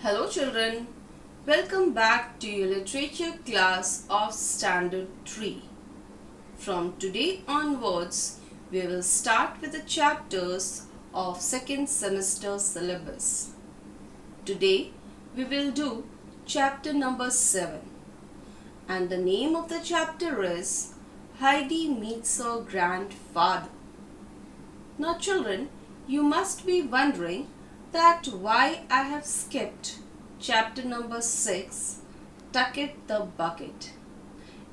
Hello children, welcome back to your literature class of Standard 3. From today onwards, we will start with the chapters of second semester syllabus. Today, we will do chapter number 7 and the name of the chapter is Heidi Meets Her Grandfather. Now children, you must be wondering that why I have skipped chapter number 6, Tucket the Bucket.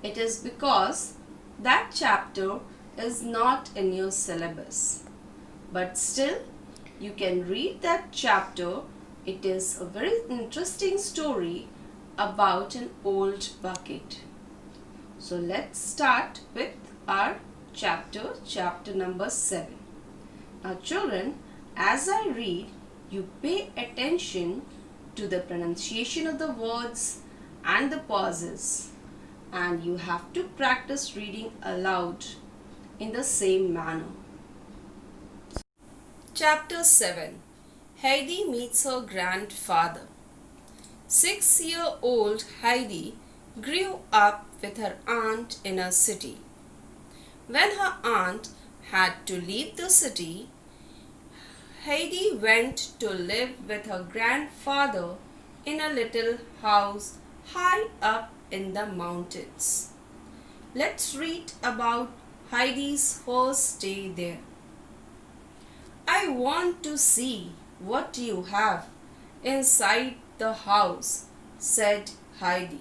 It is because that chapter is not in your syllabus. But still, you can read that chapter. It is a very interesting story about an old bucket. So let's start with our chapter number 7. Now children, as I read, you pay attention to the pronunciation of the words and the pauses, and you have to practice reading aloud in the same manner. Chapter 7. Heidi Meets Her Grandfather. 6-year-old Heidi grew up with her aunt in a city. When her aunt had to leave the city, Heidi went to live with her grandfather in a little house high up in the mountains. Let's read about Heidi's first day there. I want to see what you have inside the house, said Heidi.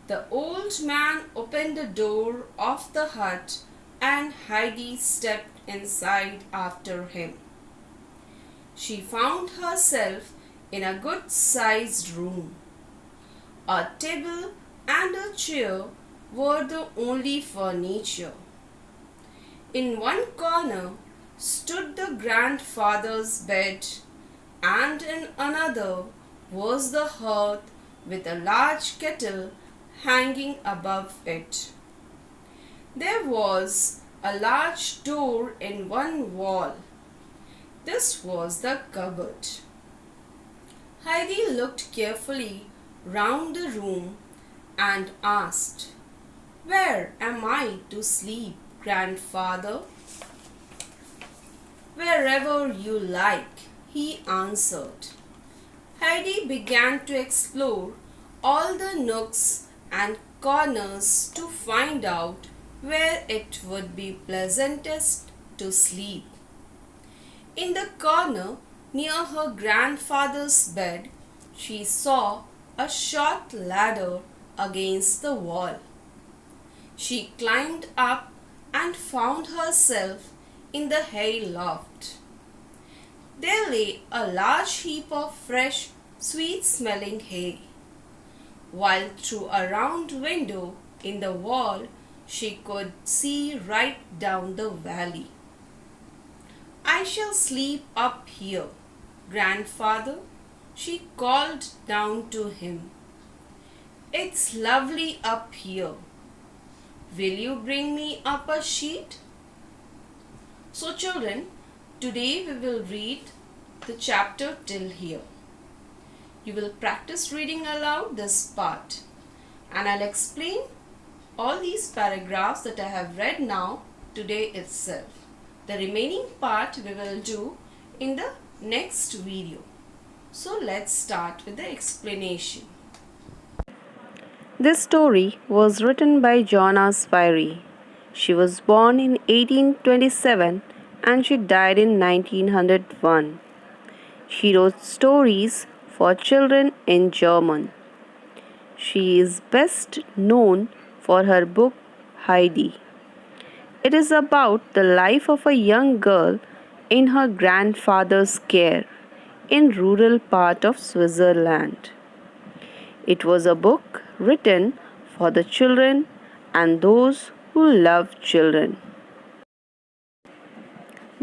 The old man opened the door of the hut and Heidi stepped inside after him. She found herself in a good-sized room. A table and a chair were the only furniture. In one corner stood the grandfather's bed, and in another was the hearth with a large kettle hanging above it. There was a large door in one wall. This was the cupboard. Heidi looked carefully round the room and asked, "Where am I to sleep, grandfather?" "Wherever you like," he answered. Heidi began to explore all the nooks and corners to find out where it would be pleasantest to sleep. In the corner near her grandfather's bed, she saw a short ladder against the wall. She climbed up and found herself in the hay loft. There lay a large heap of fresh, sweet-smelling hay, while through a round window in the wall she could see right down the valley. "I shall sleep up here, grandfather," she called down to him. "It's lovely up here. Will you bring me up a sheet?" So children, today we will read the chapter till here. You will practice reading aloud this part, and I'll explain all these paragraphs that I have read now today itself. The remaining part we will do in the next video. So let's start with the explanation. This story was written by Joanna Spyri. She was born in 1827 and she died in 1901. She wrote stories for children in German. She is best known for her book Heidi. It is about the life of a young girl in her grandfather's care in rural part of Switzerland. It was a book written for the children and those who love children.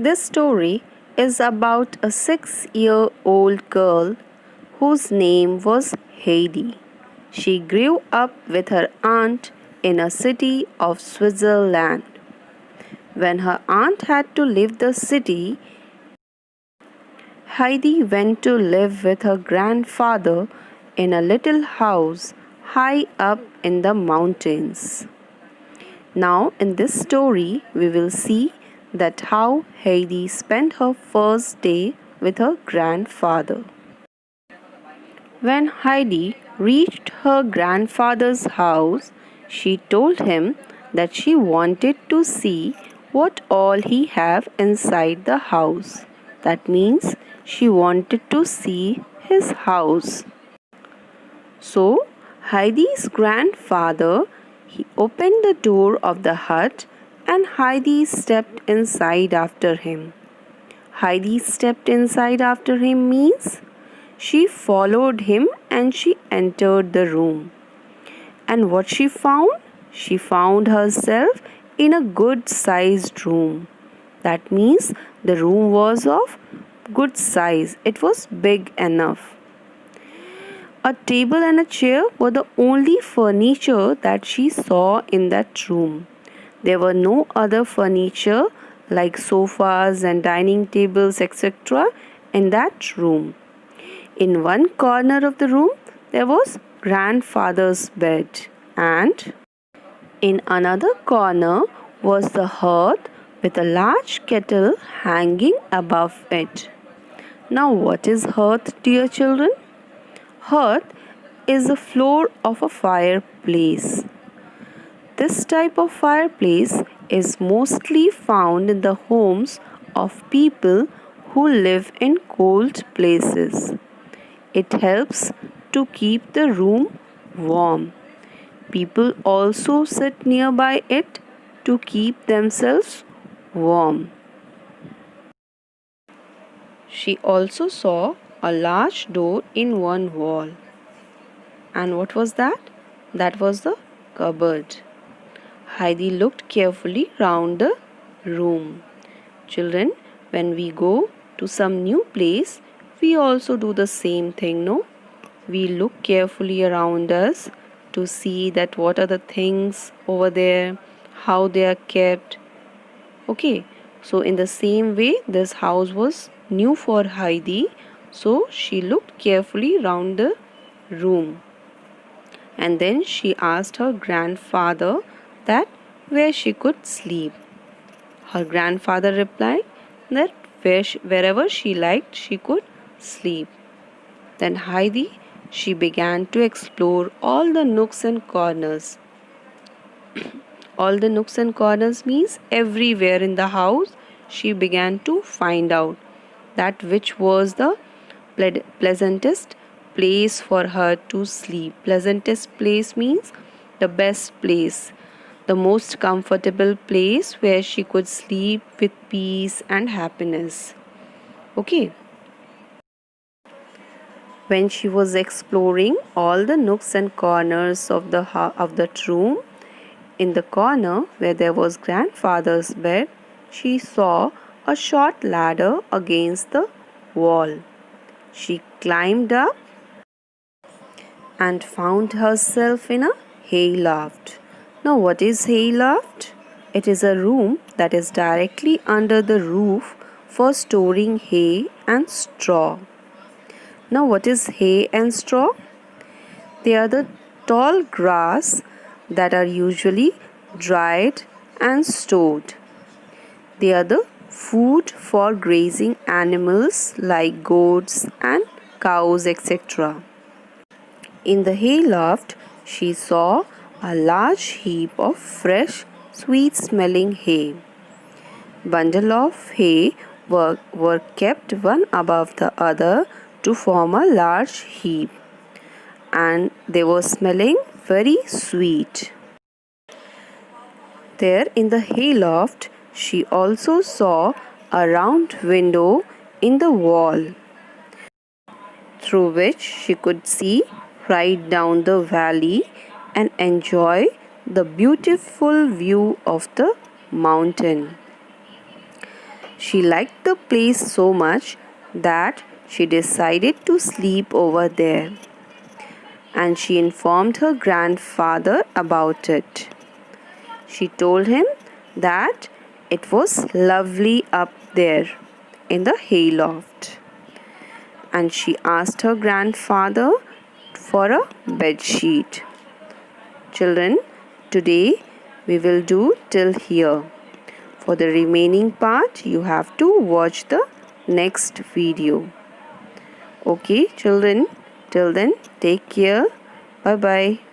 This story is about a 6-year-old girl whose name was Heidi. She grew up with her aunt in a city of Switzerland. When her aunt had to leave the city, Heidi went to live with her grandfather in a little house high up in the mountains. Now, in this story, we will see that how Heidi spent her first day with her grandfather. When Heidi reached her grandfather's house, she told him that she wanted to see what all he have inside the house. That means she wanted to see his house. So Heidi's grandfather he opened the door of the hut and Heidi stepped inside after him. Heidi stepped inside after him means she followed him and she entered the room. And what she found? She found herself in a good sized room. That means the room was of good size, it was big enough. A table and a chair were the only furniture that she saw in that room. There were no other furniture like sofas and dining tables, etc., in that room. In one corner of the room, there was grandfather's bed, and in another corner was the hearth with a large kettle hanging above it. Now, what is hearth, dear children? Hearth is the floor of a fireplace. This type of fireplace is mostly found in the homes of people who live in cold places. It helps to keep the room warm. People also sit nearby it to keep themselves warm. She also saw a large door in one wall. And what was that? That was the cupboard. Heidi looked carefully round the room. Children, when we go to some new place, we also do the same thing, no? We look carefully around us to see that what are the things over there, how they are kept. Okay, so in the same way, this house was new for Heidi, so she looked carefully round the room. And then she asked her grandfather that where she could sleep. Her grandfather replied that wherever she liked she could sleep. Then Heidi, she began to explore all the nooks and corners. All the nooks and corners means everywhere in the house she began to find out that which was the pleasantest place for her to sleep. Pleasantest place means the best place, the most comfortable place where she could sleep with peace and happiness. Okay. When she was exploring all the nooks and corners of that room, in the corner where there was grandfather's bed, she saw a short ladder against the wall. She climbed up and found herself in a hayloft. Now, what is hayloft? It is a room that is directly under the roof for storing hay and straw. Now, what is hay and straw? They are the tall grass that are usually dried and stored. They are the food for grazing animals like goats and cows, etc. In the hayloft, she saw a large heap of fresh, sweet-smelling hay. Bundles of hay were kept one above the other to form a large heap, and they were smelling very sweet. There in the hayloft, she also saw a round window in the wall, through which she could see right down the valley and enjoy the beautiful view of the mountain. She liked the place so much that she decided to sleep over there, and she informed her grandfather about it. She told him that it was lovely up there in the hayloft. and she asked her grandfather for a bed sheet. Children, today we will do till here. For the remaining part, you have to watch the next video. Okay, children, till then, take care. Bye bye.